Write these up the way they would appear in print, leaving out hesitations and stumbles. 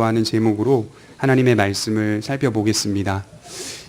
하는 제목으로 하나님의 말씀을 살펴보겠습니다.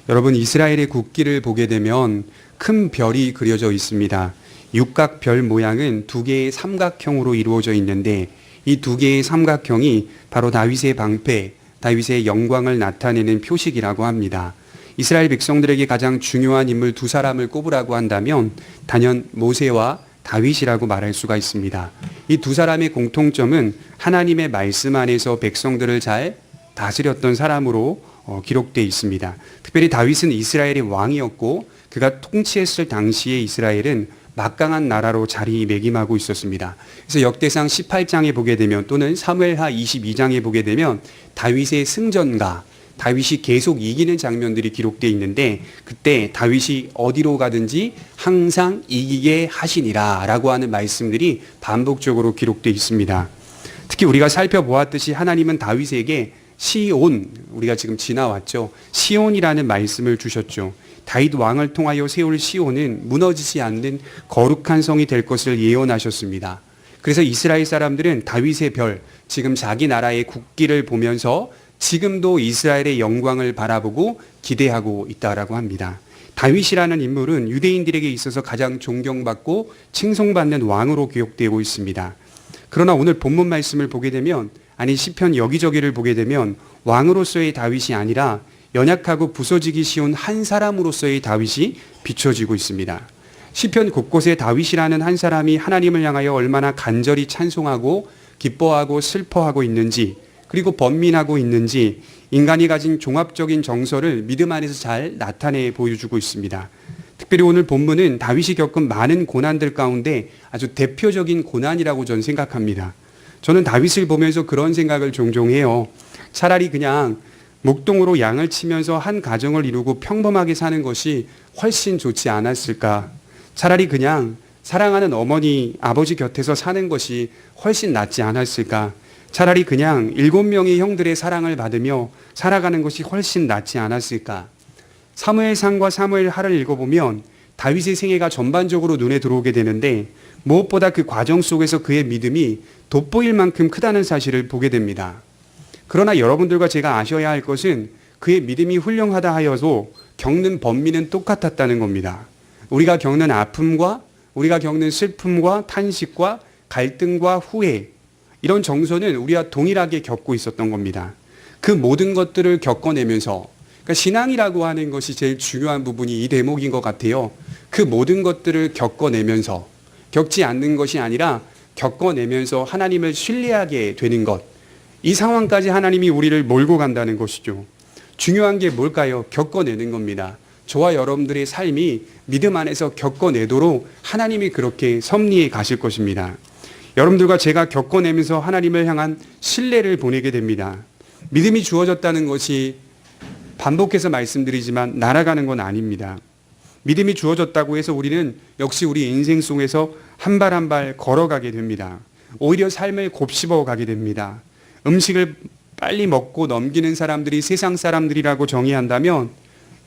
여러분, 이스라엘의 국기를 보게 되면 큰 별이 그려져 있습니다. 육각별 모양은 두 개의 삼각형으로 이루어져 있는데 이 두 개의 삼각형이 바로 다윗의 방패, 다윗의 영광을 나타내는 표식이라고 합니다. 이스라엘 백성들에게 가장 중요한 인물 두 사람을 꼽으라고 한다면 단연 모세와 다윗이라고 말할 수가 있습니다. 이 두 사람의 공통점은 하나님의 말씀 안에서 백성들을 잘 다스렸던 사람으로 기록되어 있습니다. 특별히 다윗은 이스라엘의 왕이었고 그가 통치했을 당시에 이스라엘은 막강한 나라로 자리매김하고 있었습니다. 그래서 역대상 18장에 보게 되면 또는 사무엘하 22장에 보게 되면 다윗의 승전가, 다윗이 계속 이기는 장면들이 기록되어 있는데 그때 다윗이 어디로 가든지 항상 이기게 하시니라 라고 하는 말씀들이 반복적으로 기록되어 있습니다. 특히 우리가 살펴보았듯이 하나님은 다윗에게 시온, 우리가 지금 지나왔죠. 시온이라는 말씀을 주셨죠. 다윗 왕을 통하여 세울 시온은 무너지지 않는 거룩한 성이 될 것을 예언하셨습니다. 그래서 이스라엘 사람들은 다윗의 별, 지금 자기 나라의 국기를 보면서 지금도 이스라엘의 영광을 바라보고 기대하고 있다라고 합니다. 다윗이라는 인물은 유대인들에게 있어서 가장 존경받고 칭송받는 왕으로 기록되고 있습니다. 그러나 오늘 본문 말씀을 보게 되면, 아니 시편 여기저기를 보게 되면 왕으로서의 다윗이 아니라 연약하고 부서지기 쉬운 한 사람으로서의 다윗이 비춰지고 있습니다. 시편 곳곳에 다윗이라는 한 사람이 하나님을 향하여 얼마나 간절히 찬송하고 기뻐하고 슬퍼하고 있는지, 그리고 번민하고 있는지 인간이 가진 종합적인 정서를 믿음 안에서 잘 나타내 보여주고 있습니다. 특별히 오늘 본문은 다윗이 겪은 많은 고난들 가운데 아주 대표적인 고난이라고 저는 생각합니다. 저는 다윗을 보면서 그런 생각을 종종 해요. 차라리 그냥 목동으로 양을 치면서 한 가정을 이루고 평범하게 사는 것이 훨씬 좋지 않았을까. 차라리 그냥 사랑하는 어머니, 아버지 곁에서 사는 것이 훨씬 낫지 않았을까. 차라리 그냥 7명의 형들의 사랑을 받으며 살아가는 것이 훨씬 낫지 않았을까. 사무엘상과 사무엘하를 읽어보면 다윗의 생애가 전반적으로 눈에 들어오게 되는데 무엇보다 그 과정 속에서 그의 믿음이 돋보일 만큼 크다는 사실을 보게 됩니다. 그러나 여러분들과 제가 아셔야 할 것은 그의 믿음이 훌륭하다 하여도 겪는 번민은 똑같았다는 겁니다. 우리가 겪는 아픔과 우리가 겪는 슬픔과 탄식과 갈등과 후회, 이런 정서는 우리와 동일하게 겪고 있었던 겁니다. 그 모든 것들을 겪어내면서, 그러니까 신앙이라고 하는 것이 제일 중요한 부분이 이 대목인 것 같아요. 그 모든 것들을 겪어내면서, 겪지 않는 것이 아니라 겪어내면서 하나님을 신뢰하게 되는 것, 이 상황까지 하나님이 우리를 몰고 간다는 것이죠. 중요한 게 뭘까요? 겪어내는 겁니다. 저와 여러분들의 삶이 믿음 안에서 겪어내도록 하나님이 그렇게 섭리해 가실 것입니다. 여러분들과 제가 겪어내면서 하나님을 향한 신뢰를 보내게 됩니다. 믿음이 주어졌다는 것이 반복해서 말씀드리지만 날아가는 건 아닙니다. 믿음이 주어졌다고 해서 우리는 역시 우리 인생 속에서 한 발 한 발 걸어가게 됩니다. 오히려 삶을 곱씹어 가게 됩니다. 음식을 빨리 먹고 넘기는 사람들이 세상 사람들이라고 정의한다면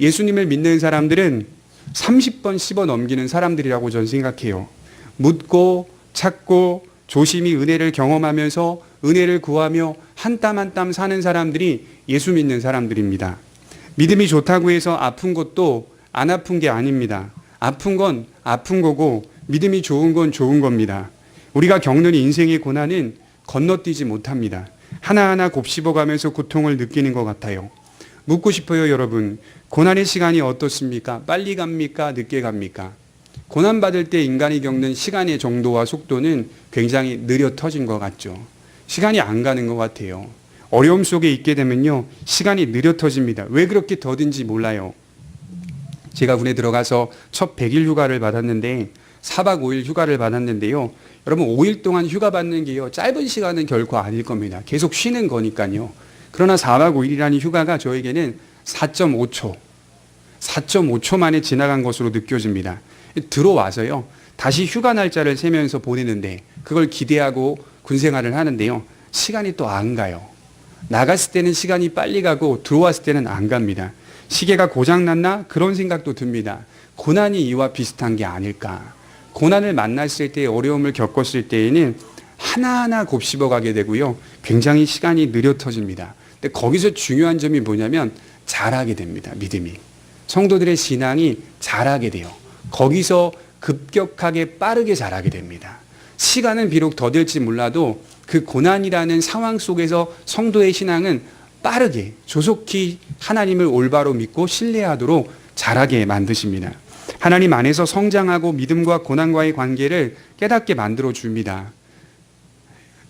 예수님을 믿는 사람들은 30번 씹어 넘기는 사람들이라고 저는 생각해요. 묻고 찾고 조심히 은혜를 경험하면서 은혜를 구하며 한 땀 한 땀 사는 사람들이 예수 믿는 사람들입니다. 믿음이 좋다고 해서 아픈 것도 안 아픈 게 아닙니다. 아픈 건 아픈 거고 믿음이 좋은 건 좋은 겁니다. 우리가 겪는 인생의 고난은 건너뛰지 못합니다. 하나하나 곱씹어가면서 고통을 느끼는 것 같아요. 묻고 싶어요, 여러분. 고난의 시간이 어떻습니까? 빨리 갑니까? 늦게 갑니까? 고난받을 때 인간이 겪는 시간의 정도와 속도는 굉장히 느려 터진 것 같죠. 시간이 안 가는 것 같아요. 어려움 속에 있게 되면요, 시간이 느려 터집니다. 왜 그렇게 더딘지 몰라요. 제가 군에 들어가서 첫 100일 휴가를 받았는데 4박 5일 휴가를 받았는데요. 여러분 5일 동안 휴가 받는 게요, 짧은 시간은 결코 아닐 겁니다. 계속 쉬는 거니까요. 그러나 4박 5일이라는 휴가가 저에게는 4.5초 만에 지나간 것으로 느껴집니다. 들어와서요, 다시 휴가 날짜를 세면서 보내는데 그걸 기대하고 군생활을 하는데요, 시간이 또 안 가요. 나갔을 때는 시간이 빨리 가고 들어왔을 때는 안 갑니다. 시계가 고장났나? 그런 생각도 듭니다. 고난이 이와 비슷한 게 아닐까. 고난을 만났을 때, 어려움을 겪었을 때에는 하나하나 곱씹어 가게 되고요. 굉장히 시간이 느려 터집니다. 근데 거기서 중요한 점이 뭐냐면 자라게 됩니다. 믿음이. 성도들의 신앙이 자라게 돼요. 거기서 급격하게 빠르게 자라게 됩니다. 시간은 비록 더딜지 몰라도 그 고난이라는 상황 속에서 성도의 신앙은 빠르게 조속히 하나님을 올바로 믿고 신뢰하도록 자라게 만드십니다. 하나님 안에서 성장하고 믿음과 고난과의 관계를 깨닫게 만들어 줍니다.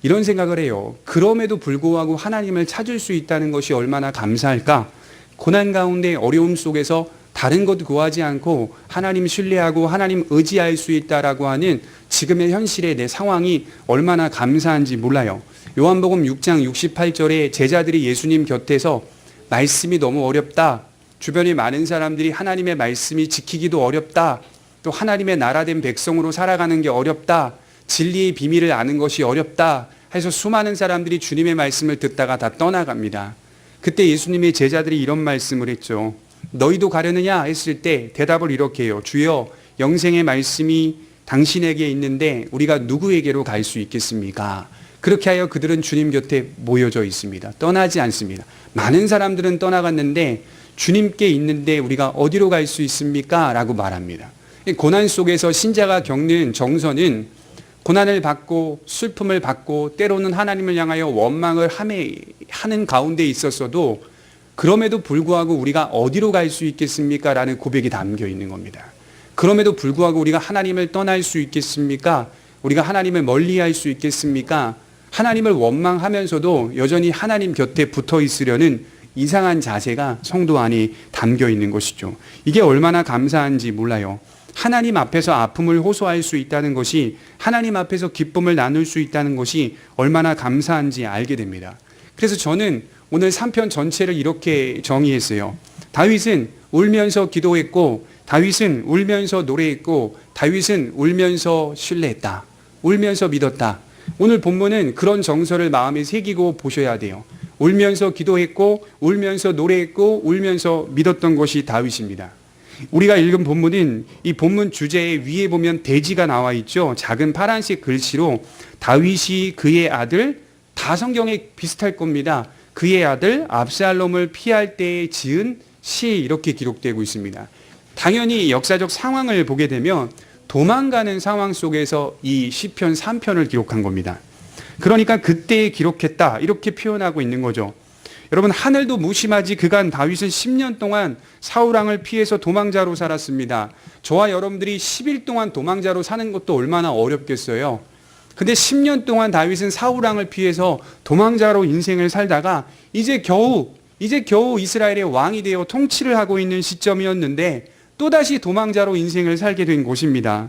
이런 생각을 해요. 그럼에도 불구하고 하나님을 찾을 수 있다는 것이 얼마나 감사할까? 고난 가운데 어려움 속에서 다른 것 구하지 않고 하나님 신뢰하고 하나님 의지할 수 있다라고 하는 지금의 현실의 내 상황이 얼마나 감사한지 몰라요. 요한복음 6장 68절에 제자들이 예수님 곁에서 말씀이 너무 어렵다. 주변에 많은 사람들이 하나님의 말씀이 지키기도 어렵다. 또 하나님의 나라된 백성으로 살아가는 게 어렵다. 진리의 비밀을 아는 것이 어렵다. 해서 수많은 사람들이 주님의 말씀을 듣다가 다 떠나갑니다. 그때 예수님의 제자들이 이런 말씀을 했죠. 너희도 가려느냐 했을 때 대답을 이렇게 해요. 주여, 영생의 말씀이 당신에게 있는데 우리가 누구에게로 갈 수 있겠습니까? 그렇게 하여 그들은 주님 곁에 모여져 있습니다. 떠나지 않습니다. 많은 사람들은 떠나갔는데 주님께 있는데 우리가 어디로 갈 수 있습니까? 라고 말합니다. 고난 속에서 신자가 겪는 정서는 고난을 받고 슬픔을 받고 때로는 하나님을 향하여 원망을 하는 가운데 있었어도 그럼에도 불구하고 우리가 어디로 갈 수 있겠습니까? 라는 고백이 담겨 있는 겁니다. 그럼에도 불구하고 우리가 하나님을 떠날 수 있겠습니까? 우리가 하나님을 멀리할 수 있겠습니까? 하나님을 원망하면서도 여전히 하나님 곁에 붙어 있으려는 이상한 자세가 성도 안에 담겨 있는 것이죠. 이게 얼마나 감사한지 몰라요. 하나님 앞에서 아픔을 호소할 수 있다는 것이, 하나님 앞에서 기쁨을 나눌 수 있다는 것이 얼마나 감사한지 알게 됩니다. 그래서 저는 오늘 3편 전체를 이렇게 정의했어요. 다윗은 울면서 기도했고, 다윗은 울면서 노래했고, 다윗은 울면서 신뢰했다. 울면서 믿었다. 오늘 본문은 그런 정서를 마음에 새기고 보셔야 돼요. 울면서 기도했고, 울면서 노래했고, 울면서 믿었던 것이 다윗입니다. 우리가 읽은 본문은 이 본문 주제에 위에 보면 대지가 나와 있죠. 작은 파란색 글씨로 다윗이 그의 아들, 다 성경에 비슷할 겁니다. 그의 아들 압살롬을 피할 때에 지은 시, 이렇게 기록되고 있습니다. 당연히 역사적 상황을 보게 되면 도망가는 상황 속에서 이 시편 3편을 기록한 겁니다. 그러니까 그때 기록했다, 이렇게 표현하고 있는 거죠. 여러분, 하늘도 무심하지 그간 다윗은 10년 동안 사울왕을 피해서 도망자로 살았습니다. 저와 여러분들이 10일 동안 도망자로 사는 것도 얼마나 어렵겠어요. 근데 10년 동안 다윗은 사울왕을 피해서 도망자로 인생을 살다가 이제 겨우 이스라엘의 왕이 되어 통치를 하고 있는 시점이었는데 또다시 도망자로 인생을 살게 된 곳입니다.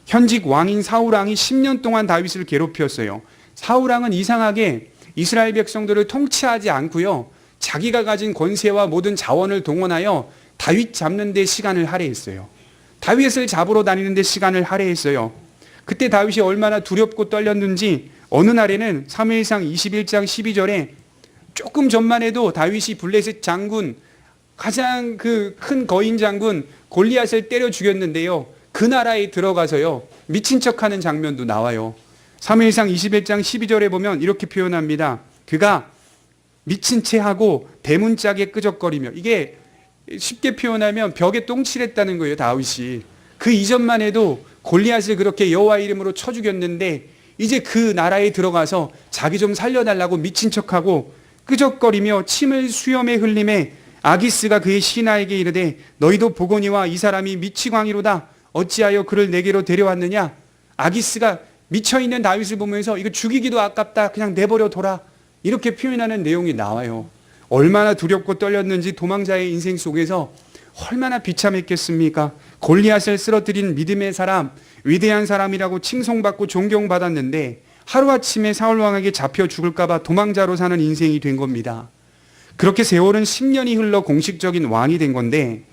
현직 왕인 사울왕이 10년 동안 다윗을 괴롭혔어요. 사울왕은 이상하게 이스라엘 백성들을 통치하지 않고요, 자기가 가진 권세와 모든 자원을 동원하여 다윗 잡는 데 시간을 할애했어요. 다윗을 잡으러 다니는 데 시간을 할애했어요. 그때 다윗이 얼마나 두렵고 떨렸는지 어느 날에는 사무엘상 21장 12절에 조금 전만 해도 다윗이 블레셋 장군, 가장 그 큰 거인 장군 골리앗을 때려 죽였는데요, 그 나라에 들어가서요 미친 척하는 장면도 나와요. 사무엘상 21장 12절에 보면 이렇게 표현합니다. 그가 미친 채 하고 대문짝에 끄적거리며, 이게 쉽게 표현하면 벽에 똥칠했다는 거예요. 다윗이 그 이전만 해도 골리앗을 그렇게 여호와 이름으로 쳐 죽였는데 이제 그 나라에 들어가서 자기 좀 살려달라고 미친 척하고 끄적거리며 침을 수염에 흘림에 아기스가 그의 신하에게 이르되 너희도 보거니와 이 사람이 미치광이로다. 어찌하여 그를 내게로 데려왔느냐. 아기스가 미쳐있는 다윗을 보면서 이거 죽이기도 아깝다, 그냥 내버려 둬라, 이렇게 표현하는 내용이 나와요. 얼마나 두렵고 떨렸는지 도망자의 인생 속에서 얼마나 비참했겠습니까? 골리앗을 쓰러뜨린 믿음의 사람, 위대한 사람이라고 칭송받고 존경받았는데 하루아침에 사울왕에게 잡혀 죽을까봐 도망자로 사는 인생이 된 겁니다. 그렇게 세월은 10년이 흘러 공식적인 왕이 된 건데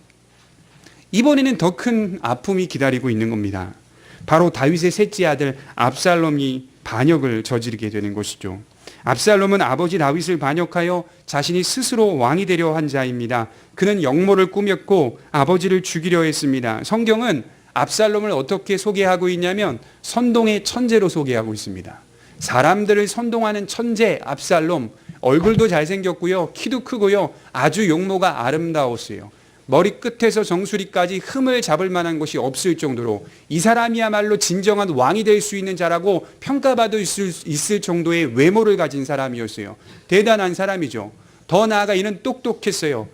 이번에는 더 큰 아픔이 기다리고 있는 겁니다. 바로 다윗의 셋째 아들 압살롬이 반역을 저지르게 되는 것이죠. 압살롬은 아버지 다윗을 반역하여 자신이 스스로 왕이 되려 한 자입니다. 그는 역모를 꾸몄고 아버지를 죽이려 했습니다. 성경은 압살롬을 어떻게 소개하고 있냐면 선동의 천재로 소개하고 있습니다. 사람들을 선동하는 천재 압살롬, 얼굴도 잘생겼고요, 키도 크고요, 아주 용모가 아름다웠어요. 머리끝에서 정수리까지 흠을 잡을 만한 것이 없을 정도로 이 사람이야말로 진정한 왕이 될 수 있는 자라고 평가받을 수 있을 정도의 외모를 가진 사람이었어요. 대단한 사람이죠. 더 나아가 이는 똑똑했어요.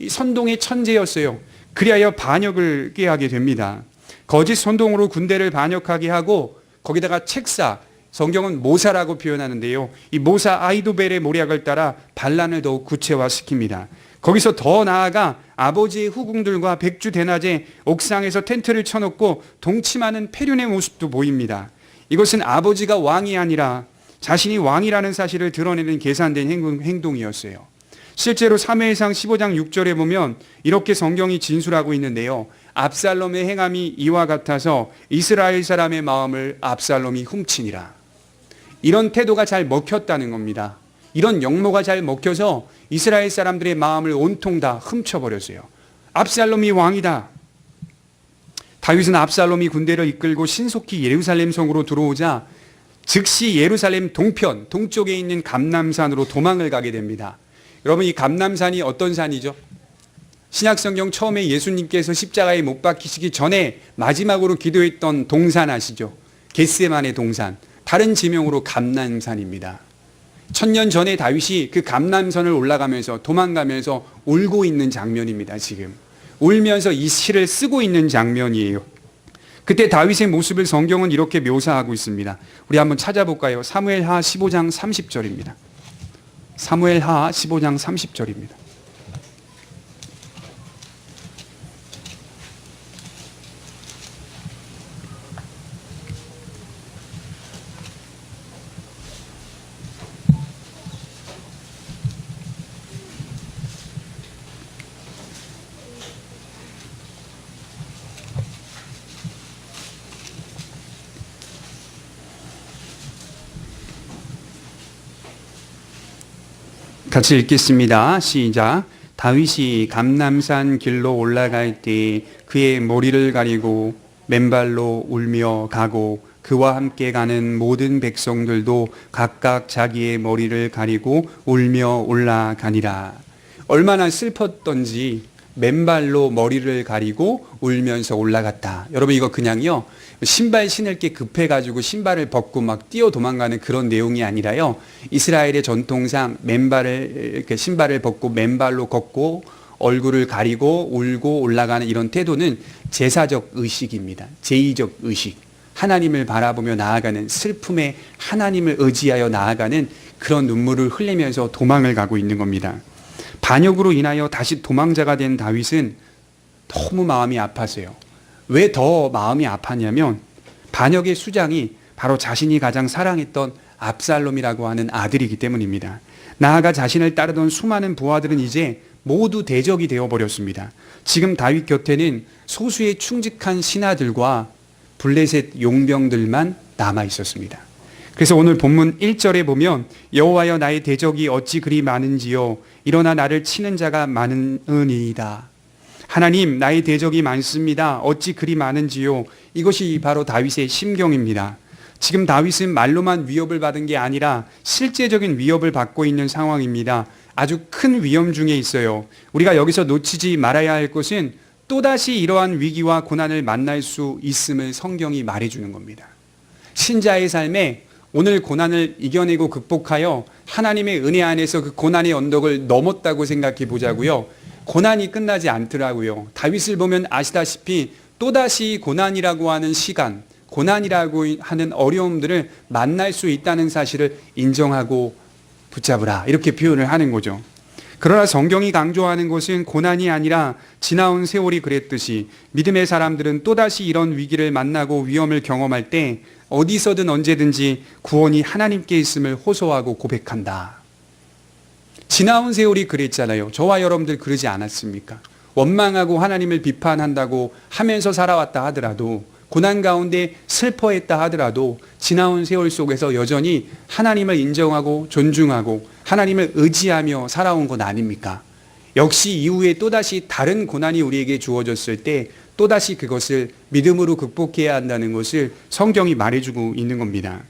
이 선동의 천재였어요. 그리하여 반역을 꾀하게 됩니다. 거짓 선동으로 군대를 반역하게 하고 거기다가 책사, 성경은 모사라고 표현하는데요. 이 모사 아히도벨의 모략을 따라 반란을 더욱 구체화시킵니다. 거기서 더 나아가 아버지의 후궁들과 백주 대낮에 옥상에서 텐트를 쳐놓고 동침하는 페륜의 모습도 보입니다. 이것은 아버지가 왕이 아니라 자신이 왕이라는 사실을 드러내는 계산된 행동이었어요. 실제로 사무엘상 15장 6절에 보면 이렇게 성경이 진술하고 있는데요. 압살롬의 행함이 이와 같아서 이스라엘 사람의 마음을 압살롬이 훔치니라. 이런 태도가 잘 먹혔다는 겁니다. 이런 영모가 잘 먹혀서 이스라엘 사람들의 마음을 온통 다 훔쳐버렸어요. 압살롬이 왕이다. 다윗은 압살롬이 군대를 이끌고 신속히 예루살렘 성으로 들어오자 즉시 예루살렘 동편, 동쪽에 있는 감람산으로 도망을 가게 됩니다. 여러분, 이 감람산이 어떤 산이죠? 신약성경 처음에 예수님께서 십자가에 못 박히시기 전에 마지막으로 기도했던 동산 아시죠? 겟세만의 동산, 다른 지명으로 감람산입니다. 1000년 전에 다윗이 그 감람산을 올라가면서 도망가면서 울고 있는 장면입니다. 지금 울면서 이 시를 쓰고 있는 장면이에요. 그때 다윗의 모습을 성경은 이렇게 묘사하고 있습니다. 우리 한번 찾아볼까요? 사무엘하 15장 30절입니다. 사무엘하 15장 30절입니다. 같이 읽겠습니다. 시작. 다윗이 감람산 길로 올라갈 때 그의 머리를 가리고 맨발로 울며 가고 그와 함께 가는 모든 백성들도 각각 자기의 머리를 가리고 울며 올라가니라. 얼마나 슬펐던지 맨발로 머리를 가리고 울면서 올라갔다. 여러분, 이거 그냥요 신발 신을 게 급해가지고 신발을 벗고 막 뛰어 도망가는 그런 내용이 아니라요, 이스라엘의 전통상 맨발을, 신발을 벗고 맨발로 걷고 얼굴을 가리고 울고 올라가는 이런 태도는 제사적 의식입니다. 제의적 의식, 하나님을 바라보며 나아가는, 슬픔에 하나님을 의지하여 나아가는 그런 눈물을 흘리면서 도망을 가고 있는 겁니다. 반역으로 인하여 다시 도망자가 된 다윗은 너무 마음이 아팠어요. 왜 더 마음이 아팠냐면 반역의 수장이 바로 자신이 가장 사랑했던 압살롬이라고 하는 아들이기 때문입니다. 나아가 자신을 따르던 수많은 부하들은 이제 모두 대적이 되어버렸습니다. 지금 다윗 곁에는 소수의 충직한 신하들과 블레셋 용병들만 남아 있었습니다. 그래서 오늘 본문 1절에 보면 여호와여 나의 대적이 어찌 그리 많은지요 일어나 나를 치는 자가 많으니이다. 하나님, 나의 대적이 많습니다. 어찌 그리 많은지요. 이것이 바로 다윗의 심경입니다. 지금 다윗은 말로만 위협을 받은 게 아니라 실제적인 위협을 받고 있는 상황입니다. 아주 큰 위험 중에 있어요. 우리가 여기서 놓치지 말아야 할 것은 또다시 이러한 위기와 고난을 만날 수 있음을 성경이 말해주는 겁니다. 신자의 삶에 오늘 고난을 이겨내고 극복하여 하나님의 은혜 안에서 그 고난의 언덕을 넘었다고 생각해 보자고요. 고난이 끝나지 않더라고요. 다윗을 보면 아시다시피 또다시 고난이라고 하는 시간, 고난이라고 하는 어려움들을 만날 수 있다는 사실을 인정하고 붙잡으라, 이렇게 표현을 하는 거죠. 그러나 성경이 강조하는 것은 고난이 아니라 지나온 세월이 그랬듯이 믿음의 사람들은 또다시 이런 위기를 만나고 위험을 경험할 때 어디서든 언제든지 구원이 하나님께 있음을 호소하고 고백한다. 지나온 세월이 그랬잖아요. 저와 여러분들 그러지 않았습니까? 원망하고 하나님을 비판한다고 하면서 살아왔다 하더라도, 고난 가운데 슬퍼했다 하더라도 지나온 세월 속에서 여전히 하나님을 인정하고 존중하고 하나님을 의지하며 살아온 것 아닙니까? 역시 이후에 또다시 다른 고난이 우리에게 주어졌을 때 또다시 그것을 믿음으로 극복해야 한다는 것을 성경이 말해주고 있는 겁니다.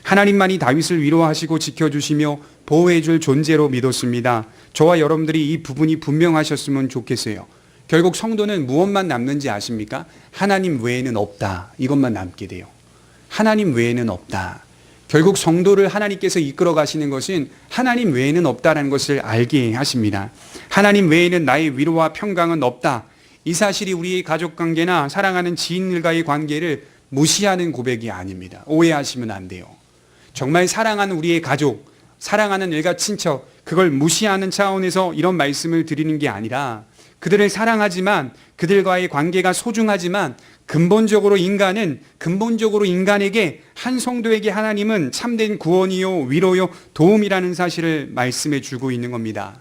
하나님만이 다윗을 위로하시고 지켜주시며 보호해줄 존재로 믿었습니다. 저와 여러분들이 이 부분이 분명하셨으면 좋겠어요. 결국 성도는 무엇만 남는지 아십니까? 하나님 외에는 없다. 이것만 남게 돼요. 하나님 외에는 없다. 결국 성도를 하나님께서 이끌어 가시는 것은 하나님 외에는 없다라는 것을 알게 하십니다. 하나님 외에는 나의 위로와 평강은 없다. 이 사실이 우리의 가족 관계나 사랑하는 지인들과의 관계를 무시하는 고백이 아닙니다. 오해하시면 안 돼요. 정말 사랑하는 우리의 가족, 사랑하는 일가 친척, 그걸 무시하는 차원에서 이런 말씀을 드리는 게 아니라 그들을 사랑하지만 그들과의 관계가 소중하지만 근본적으로 인간에게 한 성도에게 하나님은 참된 구원이요 위로요 도움이라는 사실을 말씀해 주고 있는 겁니다.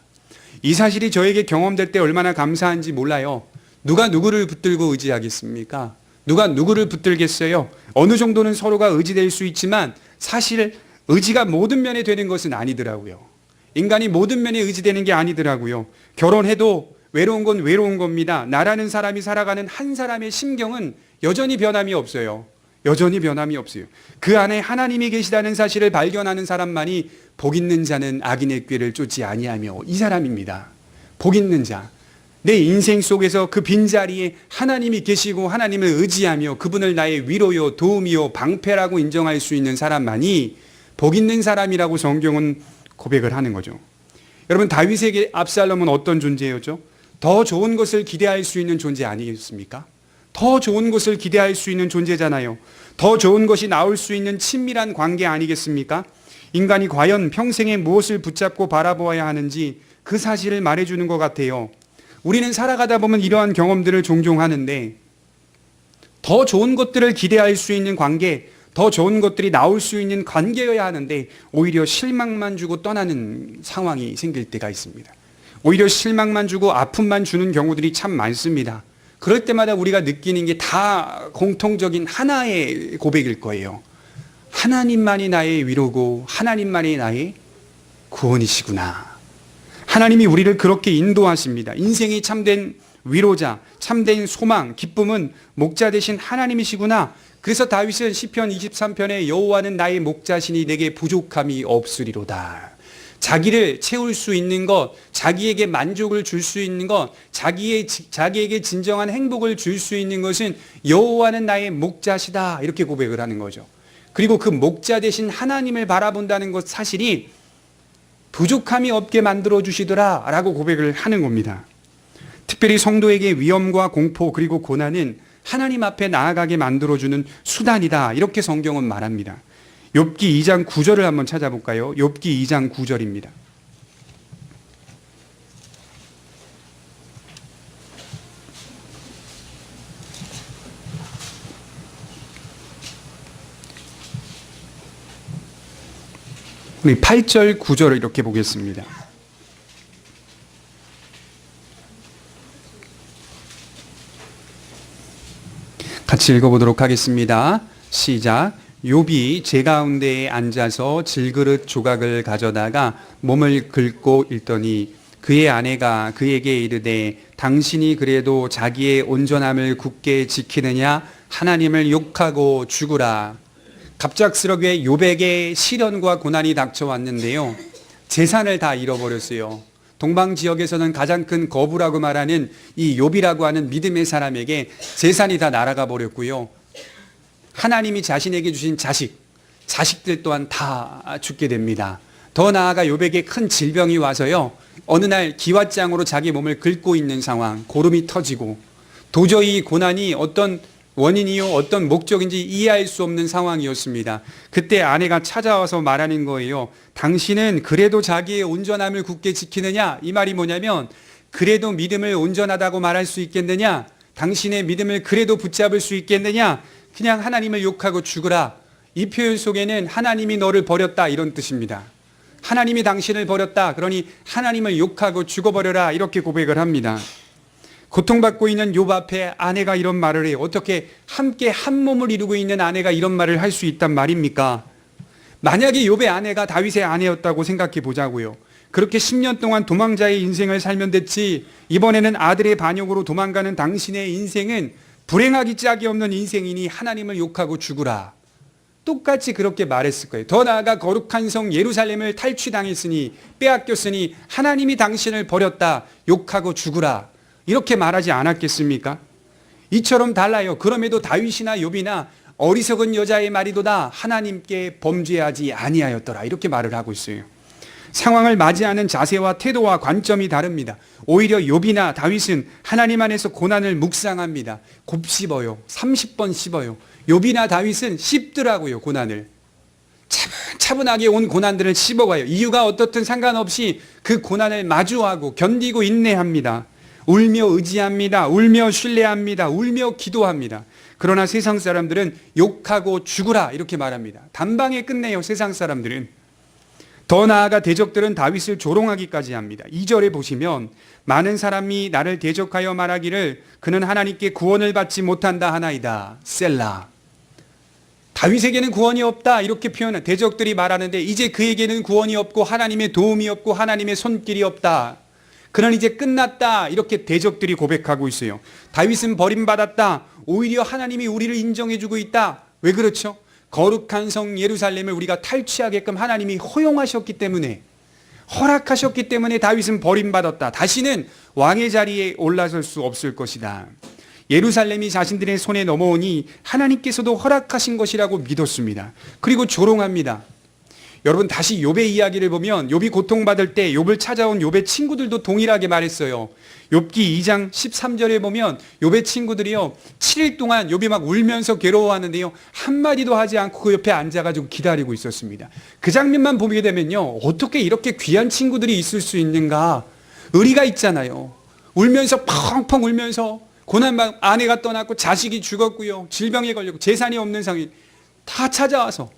이 사실이 저에게 경험될 때 얼마나 감사한지 몰라요. 누가 누구를 붙들고 의지하겠습니까? 누가 누구를 붙들겠어요? 어느 정도는 서로가 의지될 수 있지만 사실 의지가 모든 면에 되는 것은 아니더라고요. 인간이 모든 면에 의지되는 게 아니더라고요. 결혼해도 외로운 건 외로운 겁니다. 나라는 사람이 살아가는 한 사람의 심경은 여전히 변함이 없어요. 여전히 변함이 없어요. 그 안에 하나님이 계시다는 사실을 발견하는 사람만이 복 있는 자는 악인의 꾀를 쫓지 아니하며 이 사람입니다. 복 있는 자. 내 인생 속에서 그 빈자리에 하나님이 계시고 하나님을 의지하며 그분을 나의 위로요 도움이요 방패라고 인정할 수 있는 사람만이 복 있는 사람이라고 성경은 고백을 하는 거죠. 여러분 다윗에게 압살롬은 어떤 존재였죠? 더 좋은 것을 기대할 수 있는 존재 아니겠습니까? 더 좋은 것을 기대할 수 있는 존재잖아요. 더 좋은 것이 나올 수 있는 친밀한 관계 아니겠습니까? 인간이 과연 평생에 무엇을 붙잡고 바라보아야 하는지 그 사실을 말해주는 것 같아요. 우리는 살아가다 보면 이러한 경험들을 종종 하는데 더 좋은 것들을 기대할 수 있는 관계, 더 좋은 것들이 나올 수 있는 관계여야 하는데 오히려 실망만 주고 떠나는 상황이 생길 때가 있습니다. 오히려 실망만 주고 아픔만 주는 경우들이 참 많습니다. 그럴 때마다 우리가 느끼는 게 다 공통적인 하나의 고백일 거예요. 하나님만이 나의 위로고 하나님만이 나의 구원이시구나. 하나님이 우리를 그렇게 인도하십니다. 인생이 참된 위로자, 참된 소망, 기쁨은 목자 되신 하나님이시구나. 그래서 다윗은 시편 23편에 여호와는 나의 목자시니 내게 부족함이 없으리로다. 자기를 채울 수 있는 것, 자기에게 만족을 줄 수 있는 것, 자기에게 진정한 행복을 줄 수 있는 것은 여호와는 나의 목자시다. 이렇게 고백을 하는 거죠. 그리고 그 목자 되신 하나님을 바라본다는 것 사실이 부족함이 없게 만들어 주시더라 라고 고백을 하는 겁니다. 특별히 성도에게 위험과 공포 그리고 고난은 하나님 앞에 나아가게 만들어주는 수단이다. 이렇게 성경은 말합니다. 욥기 2장 9절을 한번 찾아볼까요? 욥기 2장 9절입니다. 우리 8절 9절을 이렇게 보겠습니다. 같이 읽어보도록 하겠습니다. 시작. 욥이 제 가운데에 앉아서 질그릇 조각을 가져다가 몸을 긁고 읽더니 그의 아내가 그에게 이르되 당신이 그래도 자기의 온전함을 굳게 지키느냐 하나님을 욕하고 죽으라. 갑작스럽게 욥에게 시련과 고난이 닥쳐왔는데요. 재산을 다 잃어버렸어요. 동방 지역에서는 가장 큰 거부라고 말하는 이 욥이라고 하는 믿음의 사람에게 재산이 다 날아가 버렸고요. 하나님이 자신에게 주신 자식들 또한 다 죽게 됩니다. 더 나아가 욥에게 큰 질병이 와서요. 어느 날 기왓장으로 자기 몸을 긁고 있는 상황, 고름이 터지고 도저히 고난이 어떤 원인이요 어떤 목적인지 이해할 수 없는 상황이었습니다. 그때 아내가 찾아와서 말하는 거예요. 당신은 그래도 자기의 온전함을 굳게 지키느냐? 이 말이 뭐냐면 그래도 믿음을 온전하다고 말할 수 있겠느냐? 당신의 믿음을 그래도 붙잡을 수 있겠느냐? 그냥 하나님을 욕하고 죽으라. 이 표현 속에는 하나님이 너를 버렸다 이런 뜻입니다. 하나님이 당신을 버렸다. 그러니 하나님을 욕하고 죽어버려라 이렇게 고백을 합니다. 고통받고 있는 욥 앞에 아내가 이런 말을 해요. 어떻게 함께 한 몸을 이루고 있는 아내가 이런 말을 할 수 있단 말입니까? 만약에 욥의 아내가 다윗의 아내였다고 생각해 보자고요. 그렇게 10년 동안 도망자의 인생을 살면 됐지 이번에는 아들의 반역으로 도망가는 당신의 인생은 불행하기 짝이 없는 인생이니 하나님을 욕하고 죽으라. 똑같이 그렇게 말했을 거예요. 더 나아가 거룩한 성 예루살렘을 탈취당했으니, 빼앗겼으니 하나님이 당신을 버렸다, 욕하고 죽으라, 이렇게 말하지 않았겠습니까? 이처럼 달라요. 그럼에도 다윗이나 욥이나 어리석은 여자의 말이도다 하나님께 범죄하지 아니하였더라, 이렇게 말을 하고 있어요. 상황을 맞이하는 자세와 태도와 관점이 다릅니다. 오히려 욥이나 다윗은 하나님 안에서 고난을 묵상합니다. 곱씹어요. 30번 씹어요. 욥이나 다윗은 씹더라고요, 고난을. 차분하게 온 고난들을 씹어가요. 이유가 어떻든 상관없이 그 고난을 마주하고 견디고 인내합니다. 울며 의지합니다. 울며 신뢰합니다. 울며 기도합니다. 그러나 세상 사람들은 욕하고 죽으라, 이렇게 말합니다. 단방에 끝내요, 세상 사람들은. 더 나아가 대적들은 다윗을 조롱하기까지 합니다. 2절에 보시면 많은 사람이 나를 대적하여 말하기를 그는 하나님께 구원을 받지 못한다 하나이다. 셀라. 다윗에게는 구원이 없다, 이렇게 표현한 대적들이 말하는데, 이제 그에게는 구원이 없고 하나님의 도움이 없고 하나님의 손길이 없다. 그는 이제 끝났다, 이렇게 대적들이 고백하고 있어요. 다윗은 버림받았다. 오히려 하나님이 우리를 인정해주고 있다. 왜 그렇죠? 거룩한 성 예루살렘을 우리가 탈취하게끔 하나님이 허용하셨기 때문에, 허락하셨기 때문에 다윗은 버림받았다. 다시는 왕의 자리에 올라설 수 없을 것이다. 예루살렘이 자신들의 손에 넘어오니 하나님께서도 허락하신 것이라고 믿었습니다. 그리고 조롱합니다. 여러분, 다시 욥의 이야기를 보면 욥이 고통받을 때 욥을 찾아온 욥의 친구들도 동일하게 말했어요. 욥기 2장 13절에 보면 욥의 친구들이요, 7일 동안 욥이 막 울면서 괴로워하는데요, 한마디도 하지 않고 그 옆에 앉아가지고 기다리고 있었습니다. 그 장면만 보게 되면요, 어떻게 이렇게 귀한 친구들이 있을 수 있는가, 의리가 있잖아요. 울면서 펑펑 울면서, 고난받 아내가 떠났고 자식이 죽었고요, 질병에 걸렸고 재산이 없는 상황이 다 찾아와서,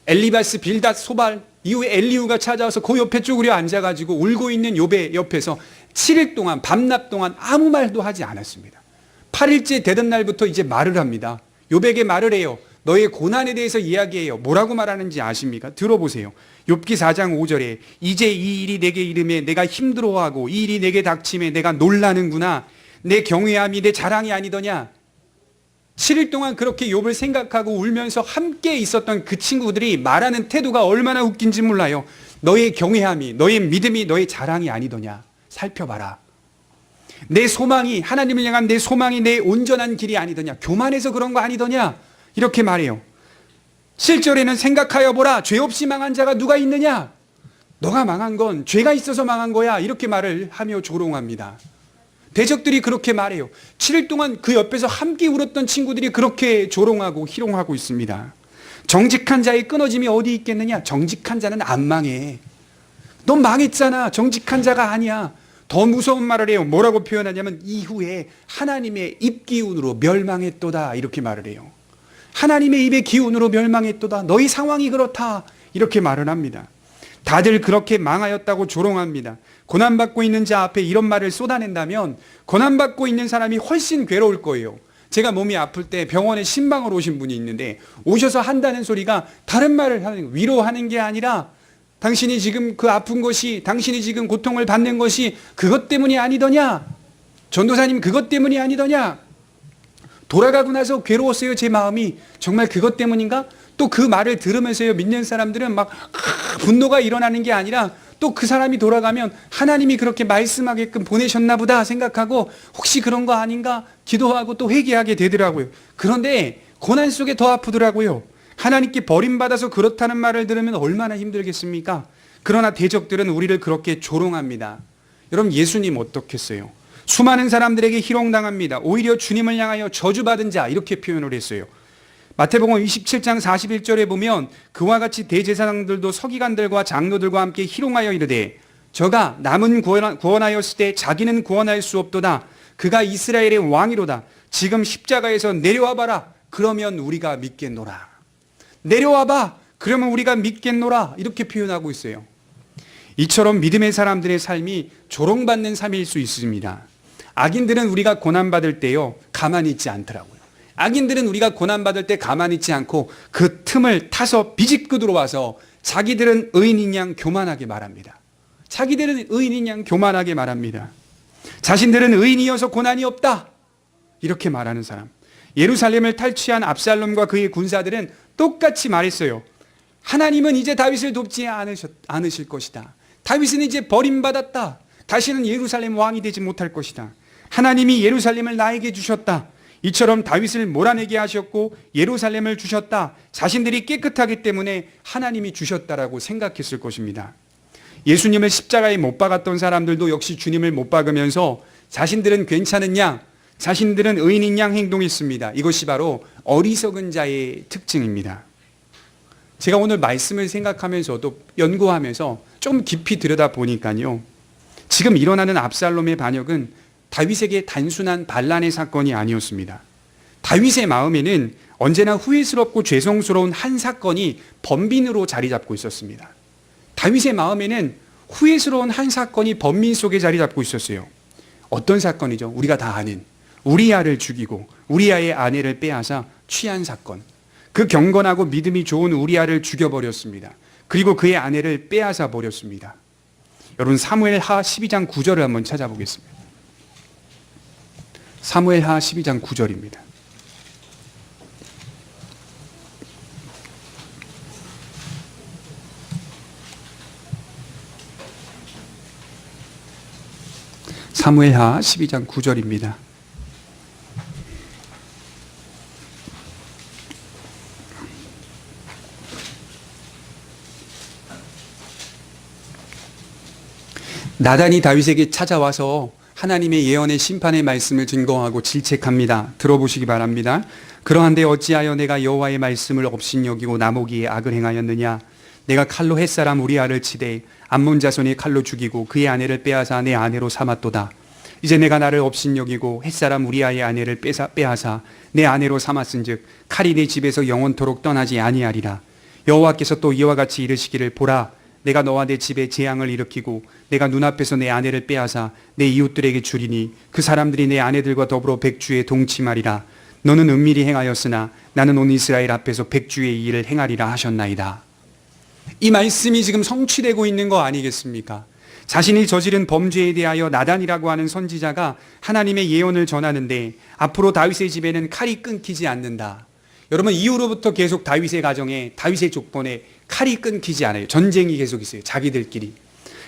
엘리바스, 빌닷, 소발 이후에 엘리후가 찾아와서 그 옆에 쭈그려 앉아가지고 울고 있는 욥의 옆에서 7일 동안 밤낮 동안 아무 말도 하지 않았습니다. 8일째 되던 날부터 이제 말을 합니다. 욥에게 말을 해요. 너의 고난에 대해서 이야기해요. 뭐라고 말하는지 아십니까? 들어보세요. 욥기 4장 5절에 이제 이 일이 내게 이름에 내가 힘들어하고 이 일이 내게 닥침에 내가 놀라는구나. 내 경외함이 내 자랑이 아니더냐. 7일 동안 그렇게 욥을 생각하고 울면서 함께 있었던 그 친구들이 말하는 태도가 얼마나 웃긴지 몰라요. 너의 경외함이, 너의 믿음이 너의 자랑이 아니더냐. 살펴봐라. 내 소망이, 하나님을 향한 내 소망이 내 온전한 길이 아니더냐. 교만해서 그런 거 아니더냐. 이렇게 말해요. 7절에는 생각하여 보라. 죄 없이 망한 자가 누가 있느냐. 너가 망한 건 죄가 있어서 망한 거야. 이렇게 말을 하며 조롱합니다. 대적들이 그렇게 말해요. 7일 동안 그 옆에서 함께 울었던 친구들이 그렇게 조롱하고 희롱하고 있습니다. 정직한 자의 끊어짐이 어디 있겠느냐. 정직한 자는 안 망해. 너 망했잖아. 정직한 자가 아니야. 더 무서운 말을 해요. 뭐라고 표현하냐면 이후에 하나님의 입 기운으로 멸망했도다, 이렇게 말을 해요. 하나님의 입의 기운으로 멸망했도다. 너희 상황이 그렇다, 이렇게 말을 합니다. 다들 그렇게 망하였다고 조롱합니다. 고난받고 있는 자 앞에 이런 말을 쏟아낸다면 고난받고 있는 사람이 훨씬 괴로울 거예요. 제가 몸이 아플 때 병원에 신방을 오신 분이 있는데 오셔서 한다는 소리가 다른 말을 하는, 위로하는 게 아니라 당신이 지금 그 아픈 것이, 당신이 지금 고통을 받는 것이 그것 때문이 아니더냐. 전도사님, 그것 때문이 아니더냐. 돌아가고 나서 괴로웠어요, 제 마음이. 정말 그것 때문인가? 또 그 말을 들으면서요, 믿는 사람들은 막 분노가 일어나는 게 아니라 또 그 사람이 돌아가면 하나님이 그렇게 말씀하게끔 보내셨나 보다 생각하고 혹시 그런 거 아닌가 기도하고 또 회개하게 되더라고요. 그런데 고난 속에 더 아프더라고요. 하나님께 버림받아서 그렇다는 말을 들으면 얼마나 힘들겠습니까? 그러나 대적들은 우리를 그렇게 조롱합니다. 여러분, 예수님 어떻겠어요? 수많은 사람들에게 희롱당합니다. 오히려 주님을 향하여 저주받은 자, 이렇게 표현을 했어요. 마태복음 27장 41절에 보면 그와 같이 대제사장들도 서기관들과 장로들과 함께 희롱하여 이르되 저가 남은 구원하였을 때 자기는 구원할 수 없도다. 그가 이스라엘의 왕이로다. 지금 십자가에서 내려와 봐라. 그러면 우리가 믿겠노라. 내려와 봐. 그러면 우리가 믿겠노라. 이렇게 표현하고 있어요. 이처럼 믿음의 사람들의 삶이 조롱받는 삶일 수 있습니다. 악인들은 우리가 고난받을 때요, 가만히 있지 않더라고요. 악인들은 우리가 고난받을 때 가만히 있지 않고 그 틈을 타서 비집고 들어와서 자기들은 의인인 양 교만하게 말합니다. 자기들은 의인인 양 교만하게 말합니다. 자신들은 의인이어서 고난이 없다, 이렇게 말하는 사람. 예루살렘을 탈취한 압살롬과 그의 군사들은 똑같이 말했어요. 하나님은 이제 다윗을 돕지 않으실 것이다. 다윗은 이제 버림받았다. 다시는 예루살렘 왕이 되지 못할 것이다. 하나님이 예루살렘을 나에게 주셨다. 이처럼 다윗을 몰아내게 하셨고 예루살렘을 주셨다. 자신들이 깨끗하기 때문에 하나님이 주셨다라고 생각했을 것입니다. 예수님을 십자가에 못 박았던 사람들도 역시 주님을 못 박으면서 자신들은 괜찮은 양, 자신들은 의인인 양 행동했습니다. 이것이 바로 어리석은 자의 특징입니다. 제가 오늘 말씀을 생각하면서 또 연구하면서 좀 깊이 들여다보니까요, 지금 일어나는 압살롬의 반역은 다윗에게 단순한 반란의 사건이 아니었습니다. 다윗의 마음에는 언제나 후회스럽고 죄송스러운 한 사건이 번민으로 자리 잡고 있었습니다. 다윗의 마음에는 후회스러운 한 사건이 번민 속에 자리 잡고 있었어요. 어떤 사건이죠? 우리가 다 아는 우리아를 죽이고 우리아의 아내를 빼앗아 취한 사건. 그 경건하고 믿음이 좋은 우리아를 죽여버렸습니다. 그리고 그의 아내를 빼앗아 버렸습니다. 여러분, 사무엘하 12장 9절을 한번 찾아보겠습니다. 사무엘하 12장 9절입니다. 사무엘하 12장 9절입니다. 나단이 다윗에게 찾아와서 하나님의 예언의 심판의 말씀을 증거하고 질책합니다. 들어보시기 바랍니다. 그러한데 어찌하여 내가 여호와의 말씀을 업신여기고 나보기에 악을 행하였느냐? 내가 칼로 햇사람 우리아를 치되 암몬 자손이 칼로 죽이고 그의 아내를 빼앗아 내 아내로 삼았도다. 이제 내가 나를 업신여기고 햇사람 우리아의 아내를 빼앗아 내 아내로 삼았은즉 칼이 내 집에서 영원토록 떠나지 아니하리라. 여호와께서 또 이와 같이 이르시기를 보라, 내가 너와 내 집에 재앙을 일으키고 내가 눈앞에서 내 아내를 빼앗아 내 이웃들에게 주리니 그 사람들이 내 아내들과 더불어 백주에 동침하리라. 너는 은밀히 행하였으나 나는 온 이스라엘 앞에서 백주의 일을 행하리라 하셨나이다. 이 말씀이 지금 성취되고 있는 거 아니겠습니까? 자신이 저지른 범죄에 대하여 나단이라고 하는 선지자가 하나님의 예언을 전하는데 앞으로 다윗의 집에는 칼이 끊기지 않는다. 여러분, 이후로부터 계속 다윗의 가정에, 다윗의 족본에 칼이 끊기지 않아요. 전쟁이 계속 있어요. 자기들끼리.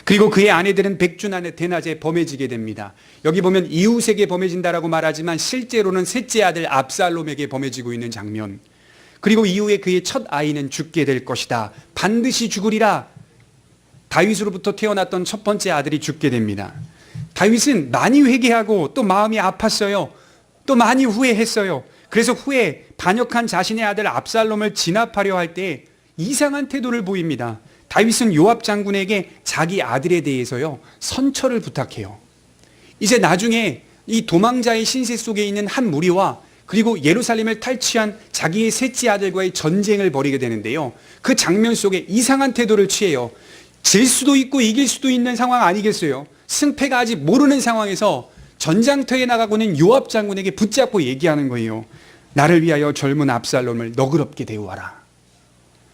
그리고 그의 아내들은 백주난의 대낮에 범해지게 됩니다. 여기 보면 이웃에게 범해진다라고 말하지만 실제로는 셋째 아들 압살롬에게 범해지고 있는 장면. 그리고 이후에 그의 첫 아이는 죽게 될 것이다. 반드시 죽으리라. 다윗으로부터 태어났던 첫 번째 아들이 죽게 됩니다. 다윗은 많이 회개하고 또 마음이 아팠어요. 또 많이 후회했어요. 그래서 후에 반역한 자신의 아들 압살롬을 진압하려 할 때 이상한 태도를 보입니다. 다윗은 요압 장군에게 자기 아들에 대해서요, 선처를 부탁해요. 이제 나중에 이 도망자의 신세 속에 있는 한 무리와 그리고 예루살렘을 탈취한 자기의 셋째 아들과의 전쟁을 벌이게 되는데요, 그 장면 속에 이상한 태도를 취해요. 질 수도 있고 이길 수도 있는 상황 아니겠어요? 승패가 아직 모르는 상황에서 전장터에 나가고는 요압 장군에게 붙잡고 얘기하는 거예요. 나를 위하여 젊은 압살롬을 너그럽게 대우하라.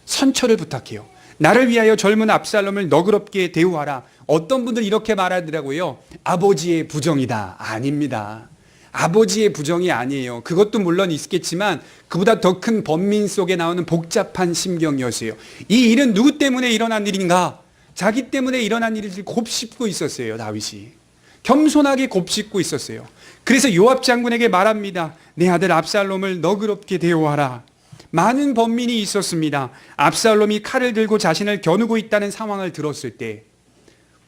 선처를 부탁해요. 나를 위하여 젊은 압살롬을 너그럽게 대우하라. 어떤 분들 이렇게 말하더라고요. 아버지의 부정이다. 아닙니다. 아버지의 부정이 아니에요. 그것도 물론 있겠지만 그보다 더 큰 번민 속에 나오는 복잡한 심경이었어요. 이 일은 누구 때문에 일어난 일인가? 자기 때문에 일어난 일을 곱씹고 있었어요. 다윗이 겸손하게 곱씹고 있었어요. 그래서 요압 장군에게 말합니다. 내 아들 압살롬을 너그럽게 대우하라. 많은 번민이 있었습니다. 압살롬이 칼을 들고 자신을 겨누고 있다는 상황을 들었을 때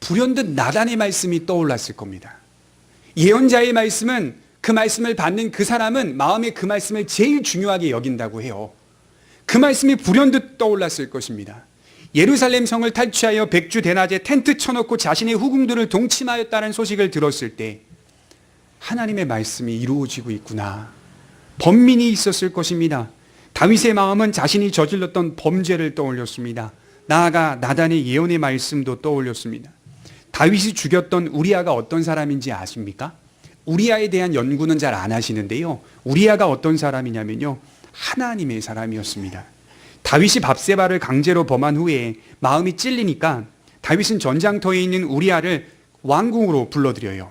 불현듯 나단의 말씀이 떠올랐을 겁니다. 예언자의 말씀은, 그 말씀을 받는 그 사람은 마음에 그 말씀을 제일 중요하게 여긴다고 해요. 그 말씀이 불현듯 떠올랐을 것입니다. 예루살렘 성을 탈취하여 백주 대낮에 텐트 쳐놓고 자신의 후궁들을 동침하였다는 소식을 들었을 때 하나님의 말씀이 이루어지고 있구나. 번민이 있었을 것입니다. 다윗의 마음은 자신이 저질렀던 범죄를 떠올렸습니다. 나아가 나단의 예언의 말씀도 떠올렸습니다. 다윗이 죽였던 우리아가 어떤 사람인지 아십니까? 우리아에 대한 연구는 잘 안 하시는데요, 우리아가 어떤 사람이냐면요, 하나님의 사람이었습니다. 다윗이 밧세바를 강제로 범한 후에 마음이 찔리니까 다윗은 전장터에 있는 우리아를 왕궁으로 불러들여요.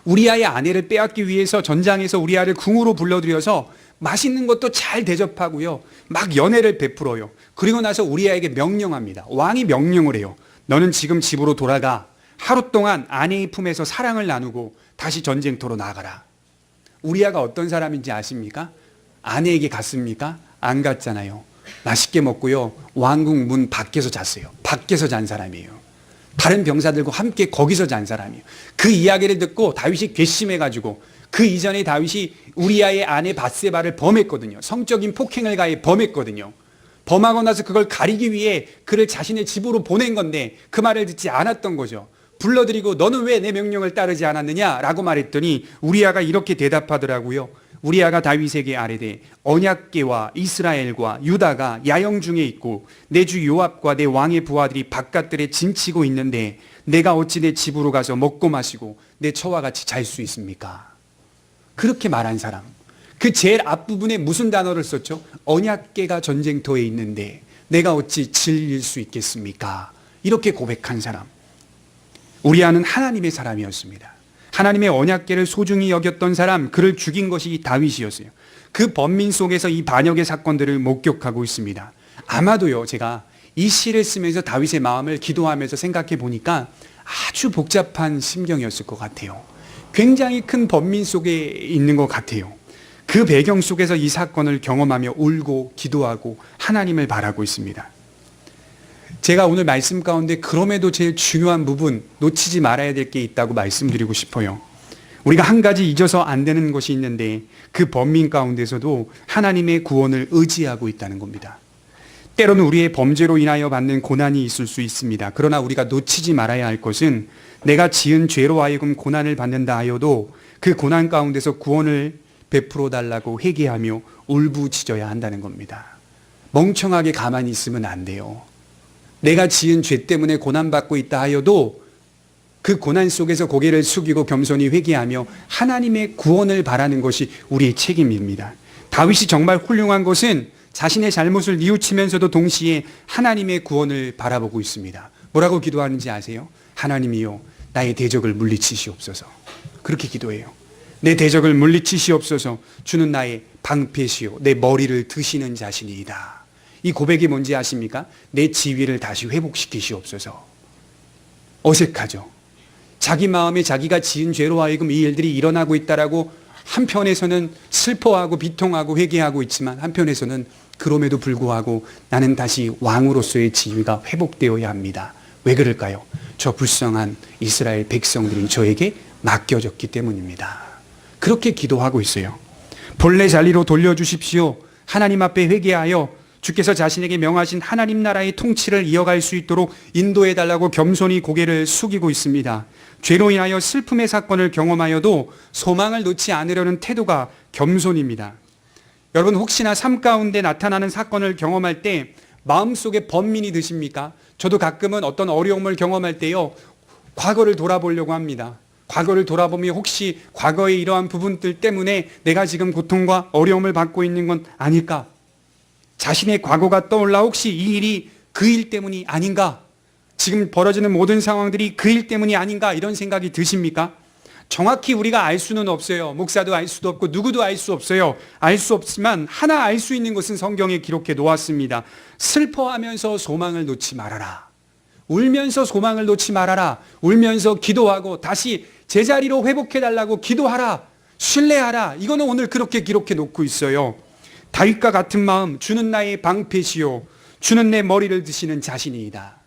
우리아의 아내를 빼앗기 위해서 전장에서 우리아를 궁으로 불러들여서 맛있는 것도 잘 대접하고요. 막 연애를 베풀어요. 그리고 나서 우리아에게 명령합니다. 왕이 명령을 해요. 너는 지금 집으로 돌아가. 하루 동안 아내의 품에서 사랑을 나누고 다시 전쟁터로 나가라. 우리아가 어떤 사람인지 아십니까? 아내에게 갔습니까? 안 갔잖아요. 맛있게 먹고요. 왕궁 문 밖에서 잤어요. 밖에서 잔 사람이에요. 다른 병사들과 함께 거기서 잔 사람이에요. 그 이야기를 듣고 다윗이 괘씸해가지고 그 이전에 다윗이 우리아의 아내 밧세바를 범했거든요. 성적인 폭행을 가해 범했거든요. 범하고 나서 그걸 가리기 위해 그를 자신의 집으로 보낸 건데 그 말을 듣지 않았던 거죠. 불러들이고 너는 왜 내 명령을 따르지 않았느냐라고 말했더니 우리아가 이렇게 대답하더라고요. 우리아가 다윗에게 아뢰되 언약궤와 이스라엘과 유다가 야영 중에 있고 내 주 요압과 내 왕의 부하들이 바깥들에 짐치고 있는데 내가 어찌 내 집으로 가서 먹고 마시고 내 처와 같이 잘 수 있습니까? 그렇게 말한 사람. 그 제일 앞부분에 무슨 단어를 썼죠? 언약궤가 전쟁터에 있는데 내가 어찌 질릴 수 있겠습니까? 이렇게 고백한 사람. 우리아는 하나님의 사람이었습니다. 하나님의 언약궤를 소중히 여겼던 사람, 그를 죽인 것이 다윗이었어요. 그 범민 속에서 이 반역의 사건들을 목격하고 있습니다. 아마도요, 제가 이 시를 쓰면서 다윗의 마음을 기도하면서 생각해 보니까 아주 복잡한 심경이었을 것 같아요. 굉장히 큰 범민 속에 있는 것 같아요. 그 배경 속에서 이 사건을 경험하며 울고 기도하고 하나님을 바라고 있습니다. 제가 오늘 말씀 가운데 그럼에도 제일 중요한 부분, 놓치지 말아야 될 게 있다고 말씀드리고 싶어요. 우리가 한 가지 잊어서 안 되는 것이 있는데 그 범민 가운데서도 하나님의 구원을 의지하고 있다는 겁니다. 때로는 우리의 범죄로 인하여 받는 고난이 있을 수 있습니다. 그러나 우리가 놓치지 말아야 할 것은 내가 지은 죄로 하여금 고난을 받는다 하여도 그 고난 가운데서 구원을 베풀어 달라고 회개하며 울부짖어야 한다는 겁니다. 멍청하게 가만히 있으면 안 돼요. 내가 지은 죄 때문에 고난받고 있다 하여도 그 고난 속에서 고개를 숙이고 겸손히 회개하며 하나님의 구원을 바라는 것이 우리의 책임입니다. 다윗이 정말 훌륭한 것은 자신의 잘못을 뉘우치면서도 동시에 하나님의 구원을 바라보고 있습니다. 뭐라고 기도하는지 아세요? 하나님이요, 나의 대적을 물리치시옵소서. 그렇게 기도해요. 내 대적을 물리치시옵소서. 주는 나의 방패시요 내 머리를 드시는 자신이다. 이 고백이 뭔지 아십니까? 내 지위를 다시 회복시키시옵소서. 어색하죠. 자기 마음에 자기가 지은 죄로 하여금 이 일들이 일어나고 있다라고 한편에서는 슬퍼하고 비통하고 회개하고 있지만 한편에서는 그럼에도 불구하고 나는 다시 왕으로서의 지위가 회복되어야 합니다. 왜 그럴까요? 저 불쌍한 이스라엘 백성들이 저에게 맡겨졌기 때문입니다. 그렇게 기도하고 있어요. 본래 자리로 돌려주십시오. 하나님 앞에 회개하여 주께서 자신에게 명하신 하나님 나라의 통치를 이어갈 수 있도록 인도해달라고 겸손히 고개를 숙이고 있습니다. 죄로 인하여 슬픔의 사건을 경험하여도 소망을 놓지 않으려는 태도가 겸손입니다. 여러분, 혹시나 삶 가운데 나타나는 사건을 경험할 때 마음속에 번민이 드십니까? 저도 가끔은 어떤 어려움을 경험할 때요, 과거를 돌아보려고 합니다. 과거를 돌아보며 혹시 과거의 이러한 부분들 때문에 내가 지금 고통과 어려움을 받고 있는 건 아닐까? 자신의 과거가 떠올라 혹시 이 일이 그 일 때문이 아닌가? 지금 벌어지는 모든 상황들이 그 일 때문이 아닌가? 이런 생각이 드십니까? 정확히 우리가 알 수는 없어요. 목사도 알 수도 없고 누구도 알 수 없어요. 알 수 없지만 하나 알 수 있는 것은 성경에 기록해 놓았습니다. 슬퍼하면서 소망을 놓지 말아라. 울면서 소망을 놓지 말아라. 울면서 기도하고 다시 제자리로 회복해달라고 기도하라. 신뢰하라. 이거는 오늘 그렇게 기록해 놓고 있어요. 다윗과 같은 마음, 주는 나의 방패시요 주는 내 머리를 드시는 자신이다.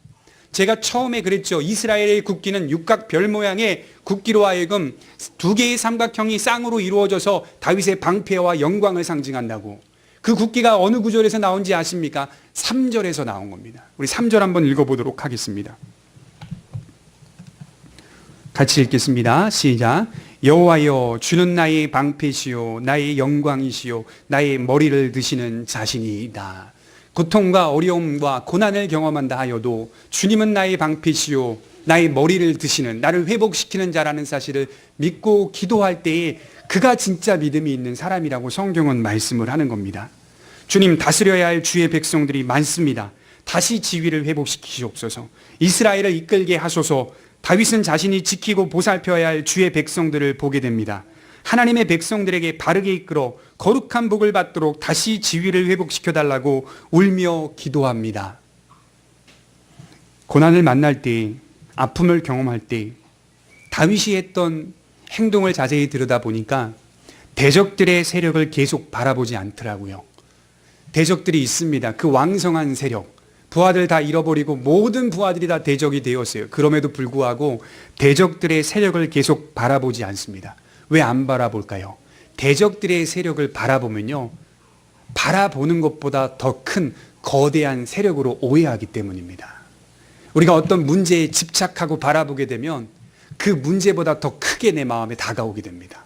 제가 처음에 그랬죠. 이스라엘의 국기는 육각 별 모양의 국기로 하여금 두 개의 삼각형이 쌍으로 이루어져서 다윗의 방패와 영광을 상징한다고. 그 국기가 어느 구절에서 나온지 아십니까? 3절에서 나온 겁니다. 우리 3절 한번 읽어보도록 하겠습니다. 같이 읽겠습니다. 시작. 여호와여, 주는 나의 방패시요 나의 영광이시요 나의 머리를 드시는 자신이다. 고통과 어려움과 고난을 경험한다 하여도 주님은 나의 방패시요 나의 머리를 드시는, 나를 회복시키는 자라는 사실을 믿고 기도할 때에 그가 진짜 믿음이 있는 사람이라고 성경은 말씀을 하는 겁니다. 주님, 다스려야 할 주의 백성들이 많습니다. 다시 지위를 회복시키시옵소서. 이스라엘을 이끌게 하소서. 다윗은 자신이 지키고 보살펴야 할 주의 백성들을 보게 됩니다. 하나님의 백성들에게 바르게 이끌어 거룩한 복을 받도록 다시 지위를 회복시켜달라고 울며 기도합니다. 고난을 만날 때, 아픔을 경험할 때 다윗이 했던 행동을 자세히 들여다보니까 대적들의 세력을 계속 바라보지 않더라고요. 대적들이 있습니다. 그 왕성한 세력. 부하들 다 잃어버리고 모든 부하들이 다 대적이 되었어요. 그럼에도 불구하고 대적들의 세력을 계속 바라보지 않습니다. 왜 안 바라볼까요? 대적들의 세력을 바라보면요, 바라보는 것보다 더 큰 거대한 세력으로 오해하기 때문입니다. 우리가 어떤 문제에 집착하고 바라보게 되면 그 문제보다 더 크게 내 마음에 다가오게 됩니다.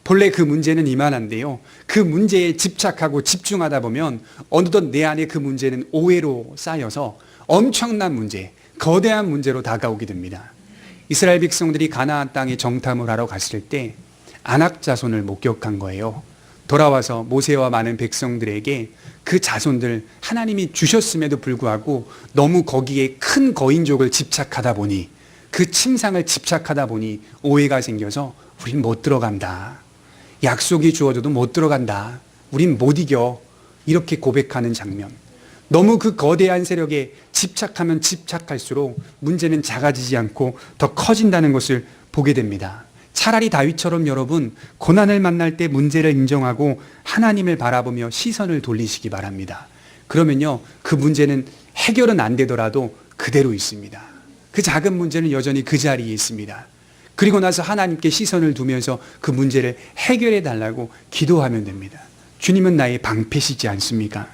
본래 그 문제는 이만한데요, 그 문제에 집착하고 집중하다 보면 어느덧 내 안에 그 문제는 오해로 쌓여서 엄청난 문제, 거대한 문제로 다가오게 됩니다. 이스라엘 백성들이 가나안 땅에 정탐을 하러 갔을 때 아낙 자손을 목격한 거예요. 돌아와서 모세와 많은 백성들에게 그 자손들 하나님이 주셨음에도 불구하고 너무 거기에 큰 거인족을 집착하다 보니, 그 침상을 집착하다 보니 오해가 생겨서 우린 못 들어간다. 약속이 주어져도 못 들어간다. 우린 못 이겨. 이렇게 고백하는 장면. 너무 그 거대한 세력에 집착하면 집착할수록 문제는 작아지지 않고 더 커진다는 것을 보게 됩니다. 차라리 다윗처럼 여러분, 고난을 만날 때 문제를 인정하고 하나님을 바라보며 시선을 돌리시기 바랍니다. 그러면요, 그 문제는 해결은 안 되더라도 그대로 있습니다. 그 작은 문제는 여전히 그 자리에 있습니다. 그리고 나서 하나님께 시선을 두면서 그 문제를 해결해 달라고 기도하면 됩니다. 주님은 나의 방패시지 않습니까?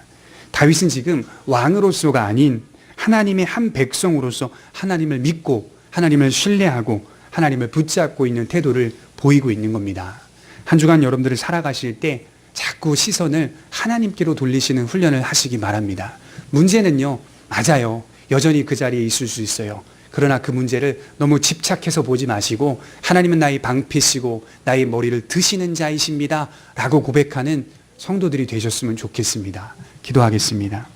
다윗은 지금 왕으로서가 아닌 하나님의 한 백성으로서 하나님을 믿고 하나님을 신뢰하고 하나님을 붙잡고 있는 태도를 보이고 있는 겁니다. 한 주간 여러분들을 살아가실 때 자꾸 시선을 하나님께로 돌리시는 훈련을 하시기 바랍니다. 문제는요, 맞아요. 여전히 그 자리에 있을 수 있어요. 그러나 그 문제를 너무 집착해서 보지 마시고 하나님은 나의 방패시고 나의 머리를 드시는 자이십니다 라고 고백하는 성도들이 되셨으면 좋겠습니다. 기도하겠습니다.